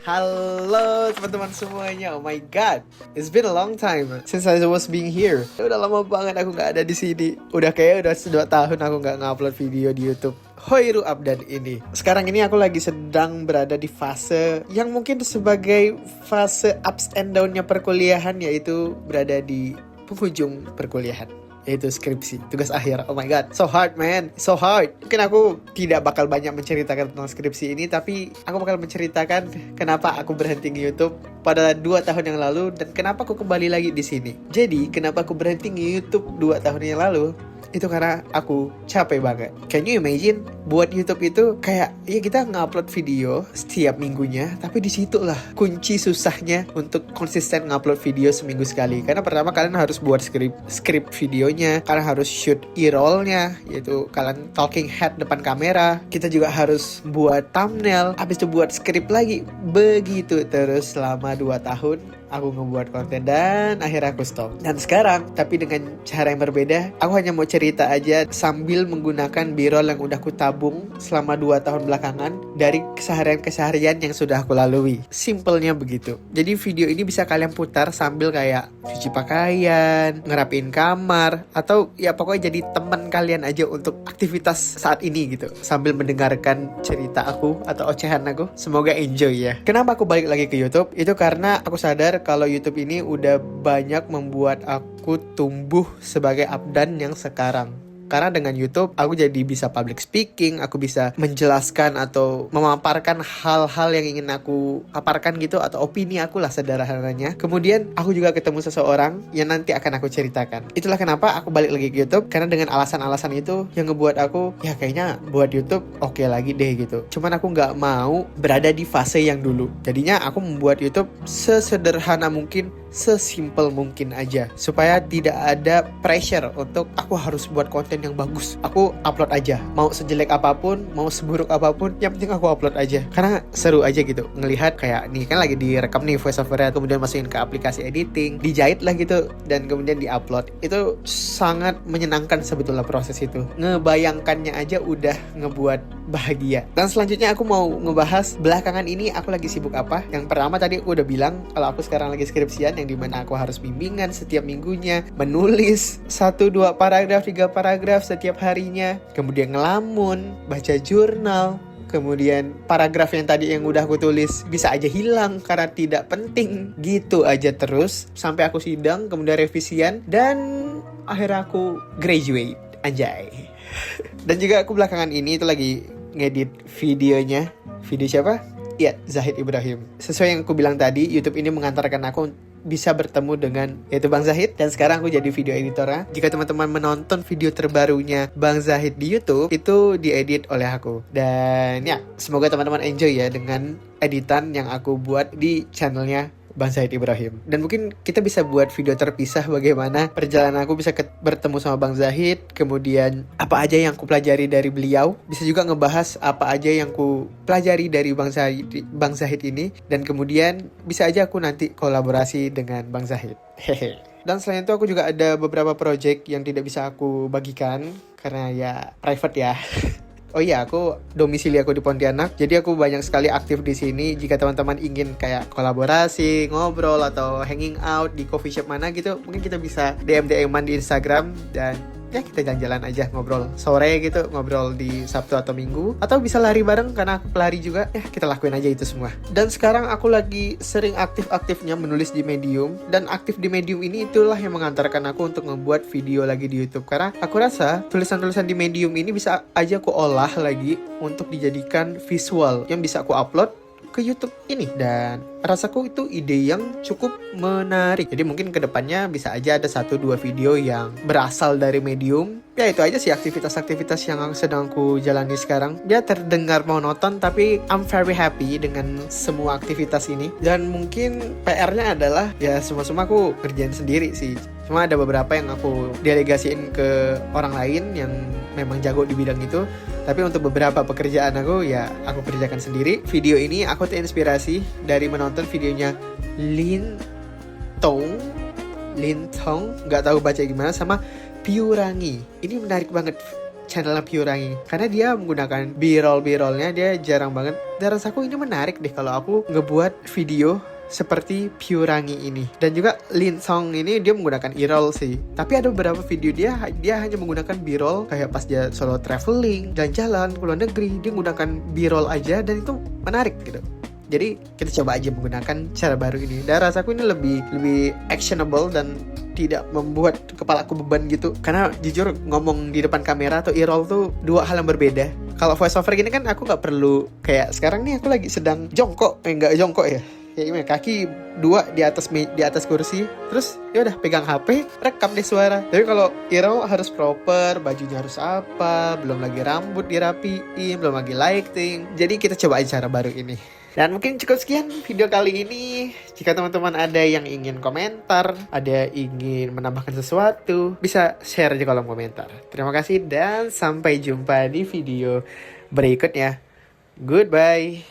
Halo teman-teman semuanya, oh my god, it's been a long time since I was being here. Udah lama banget aku nggak ada di sini. Udah 2 tahun aku nggak ngupload video di YouTube Hoiru Abdan ini. Sekarang ini aku lagi sedang berada di fase yang mungkin sebagai fase ups and down-nya perkuliahan, yaitu berada di penghujung perkuliahan, yaitu skripsi, tugas akhir. Oh my god, so hard man, so hard. Mungkin aku tidak bakal banyak menceritakan tentang skripsi ini, tapi aku bakal menceritakan kenapa aku berhenti di YouTube pada 2 tahun yang lalu dan kenapa aku kembali lagi di sini. Jadi, kenapa aku berhenti di YouTube 2 tahun yang lalu? Itu karena aku capek banget. Can you imagine? Buat YouTube itu kayak ya kita ngupload video setiap minggunya, tapi disitulah kunci susahnya untuk konsisten ngupload video seminggu sekali. Karena pertama kalian harus buat skrip videonya, kalian harus shoot e-rollnya, yaitu kalian talking head depan kamera. Kita juga harus buat thumbnail, habis itu buat skrip lagi. Begitu terus selama 2 tahun aku ngebuat konten dan akhirnya aku stop. Dan sekarang, tapi dengan cara yang berbeda, aku hanya mau cerita aja sambil menggunakan b-roll yang udah aku tabung selama 2 tahun belakangan dari keseharian-keseharian yang sudah aku lalui. Simpelnya begitu. Jadi video ini bisa kalian putar sambil kayak cuci pakaian, ngerapiin kamar, atau ya pokoknya jadi teman kalian aja untuk aktivitas saat ini gitu. Sambil mendengarkan cerita aku atau ocehan aku. Semoga enjoy ya. Kenapa aku balik lagi ke YouTube? Itu karena aku sadar kalau YouTube ini udah banyak membuat aku tumbuh sebagai Abdan yang sekarang. Karena dengan YouTube, aku jadi bisa public speaking, aku bisa menjelaskan atau memaparkan hal-hal yang ingin aku paparkan gitu, atau opini aku lah sederhananya. Kemudian, aku juga ketemu seseorang yang nanti akan aku ceritakan. Itulah kenapa aku balik lagi ke YouTube, karena dengan alasan-alasan itu yang ngebuat aku, ya kayaknya buat YouTube oke lagi deh gitu. Cuman aku nggak mau berada di fase yang dulu. Jadinya aku membuat YouTube sesederhana mungkin, sesimpel mungkin aja, supaya tidak ada pressure untuk aku harus buat konten yang bagus. Aku upload aja, mau sejelek apapun, mau seburuk apapun, yang penting aku upload aja. Karena seru aja gitu ngelihat kayak nih kan lagi direkam nih voice overnya, kemudian masukin ke aplikasi editing, dijahit lah gitu, dan kemudian diupload. Itu sangat menyenangkan sebetulnya proses itu. Ngebayangkannya aja udah ngebuat bahagia. Dan selanjutnya aku mau ngebahas belakangan ini aku lagi sibuk apa. Yang pertama tadi aku udah bilang kalau aku sekarang lagi skripsian, yang dimana aku harus bimbingan setiap minggunya, menulis 1-2 paragraf, 3 paragraf setiap harinya, kemudian ngelamun, baca jurnal, kemudian paragraf yang tadi yang udah aku tulis bisa aja hilang karena tidak penting. Gitu aja terus sampai aku sidang, kemudian revisian, dan akhirnya aku graduate. Anjay. Dan juga aku belakangan ini itu lagi ngedit videonya. Video siapa? Iya, Zahid Ibrahim. Sesuai yang aku bilang tadi, YouTube ini mengantarkan aku bisa bertemu dengan yaitu Bang Zahid, dan sekarang aku jadi video editornya. Jika teman-teman menonton video terbarunya Bang Zahid di YouTube, itu diedit oleh aku. Dan ya, semoga teman-teman enjoy ya dengan editan yang aku buat di channelnya Bang Zahid Ibrahim. Dan mungkin kita bisa buat video terpisah bagaimana perjalanan aku bisa bertemu sama Bang Zahid, kemudian apa aja yang aku pelajari dari beliau. Bisa juga ngebahas apa aja yang aku pelajari dari Bang Zahid ini, dan kemudian bisa aja aku nanti kolaborasi dengan Bang Zahid. Hehe. Dan selain itu aku juga ada beberapa project yang tidak bisa aku bagikan karena ya private ya. Oh iya, domisili aku di Pontianak, jadi aku banyak sekali aktif di sini. Jika teman-teman ingin kayak kolaborasi, ngobrol, atau hanging out di coffee shop mana gitu, mungkin kita bisa DM-an di Instagram, dan ya kita jalan-jalan aja ngobrol sore gitu, ngobrol di Sabtu atau Minggu, atau bisa lari bareng karena aku pelari juga. Ya kita lakuin aja itu semua. Dan sekarang aku lagi sering aktif-aktifnya menulis di Medium, dan aktif di Medium ini itulah yang mengantarkan aku untuk membuat video lagi di YouTube. Karena aku rasa tulisan-tulisan di Medium ini bisa aja aku olah lagi untuk dijadikan visual yang bisa aku upload ke YouTube ini, dan rasaku itu ide yang cukup menarik. Jadi mungkin kedepannya bisa aja ada 1-2 video yang berasal dari Medium. Ya itu aja sih aktivitas-aktivitas yang sedang aku jalani sekarang. Dia terdengar monoton, tapi I'm very happy dengan semua aktivitas ini. Dan mungkin PR-nya adalah ya semua aku kerjain sendiri sih. Cuma ada beberapa yang aku delegasiin ke orang lain yang memang jago di bidang itu. Tapi untuk beberapa pekerjaan aku ya aku kerjakan sendiri. Video ini aku terinspirasi dari menonton videonya Lin Tong, nggak tahu baca gimana, sama Piurangi. Ini menarik banget channelnya Piurangi, karena dia menggunakan b-rollnya dia jarang banget. Dan rasaku ini menarik deh kalau aku ngebuat video seperti Piurangi ini. Dan juga Linsong ini dia menggunakan e-roll sih, tapi ada beberapa video dia hanya menggunakan b-roll, kayak pas dia solo traveling, jalan-jalan ke luar negeri, dia menggunakan b-roll aja, dan itu menarik gitu. Jadi kita coba aja menggunakan cara baru ini. Dan rasaku ini lebih actionable dan tidak membuat kepalaku beban gitu. Karena jujur ngomong di depan kamera atau e-roll tuh dua hal yang berbeda. Kalau voice over gini kan aku nggak perlu, kayak sekarang nih aku lagi sedang jongkok, nggak jongkok ya. Kayak gimana? Kaki dua di atas kursi, terus ya udah pegang HP, rekam deh suara. Tapi kalau e-roll harus proper, bajunya harus apa, belum lagi rambut dirapiin, belum lagi lighting. Jadi kita coba aja cara baru ini. Dan mungkin cukup sekian video kali ini. Jika teman-teman ada yang ingin komentar, ada ingin menambahkan sesuatu, bisa share di kolom komentar. Terima kasih dan sampai jumpa di video berikutnya. Goodbye.